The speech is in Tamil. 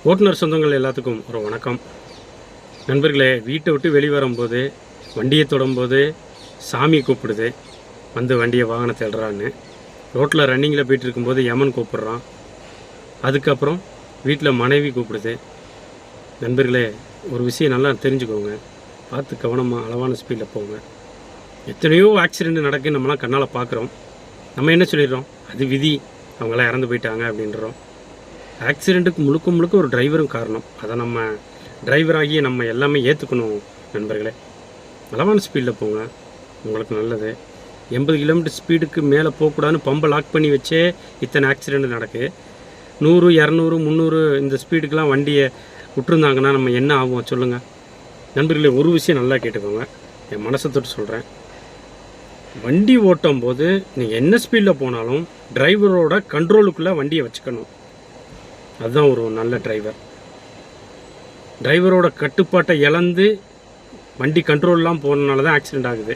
ஓட்டுநர் சொந்தங்கள் எல்லாத்துக்கும் ஒரு வணக்கம். நண்பர்களே, வீட்டை விட்டு வெளியே வரும்போது வண்டியை தொடும்போது சாமி கூப்பிடுது, வந்து வண்டியை வாகனத்தை எழுறான்னு. ரோட்டில் ரன்னிங்கில் போயிட்டு இருக்கும்போது யமன் கூப்பிட்றான். அதுக்கப்புறம் வீட்டில் மனைவி கூப்பிடுது. நண்பர்களே, ஒரு விஷயம் நல்லா தெரிஞ்சுக்கோங்க, பார்த்து கவனமாக அளவான ஸ்பீடில் போங்க. எத்தனையோ ஆக்சிடெண்ட் நடக்குன்னு நம்மளாம் கண்ணால் பார்க்குறோம். நம்ம என்ன சொல்லிடுறோம், அது விதி, அவங்களாம் இறந்து போயிட்டாங்க அப்படின்றோம். ஆக்சிடெண்ட்டுக்கு முழுக்க ஒரு டிரைவரும் காரணம். அதை நம்ம டிரைவராகிய நம்ம எல்லாமே ஏற்றுக்கணும். நண்பர்களே, அளவான ஸ்பீடில் போங்க, உங்களுக்கு நல்லது. 80 கிலோமீட்டர் ஸ்பீடுக்கு மேலே போகக்கூடாதுன்னு பம்பை லாக் பண்ணி வச்சே இத்தனை ஆக்சிடெண்ட் நடக்குது. 100, 200, 300 இந்த ஸ்பீடுக்கெலாம் வண்டியை விட்டுருந்தாங்கன்னா நம்ம என்ன ஆகும் சொல்லுங்கள். நண்பர்களே, ஒரு விஷயம் நல்லா கேட்டுக்கோங்க, என் மனசை தொட்டு சொல்கிறேன். வண்டி ஓட்டும் போது நீங்கள் என்ன ஸ்பீடில் போனாலும் டிரைவரோட கண்ட்ரோலுக்குள்ளே வண்டியை வச்சுக்கணும். அதுதான் ஒரு நல்ல டிரைவர். டிரைவரோட கட்டுப்பாட்டை இழந்து வண்டி கண்ட்ரோல்லாம் போனதுனால தான் ஆக்சிடெண்ட் ஆகுது.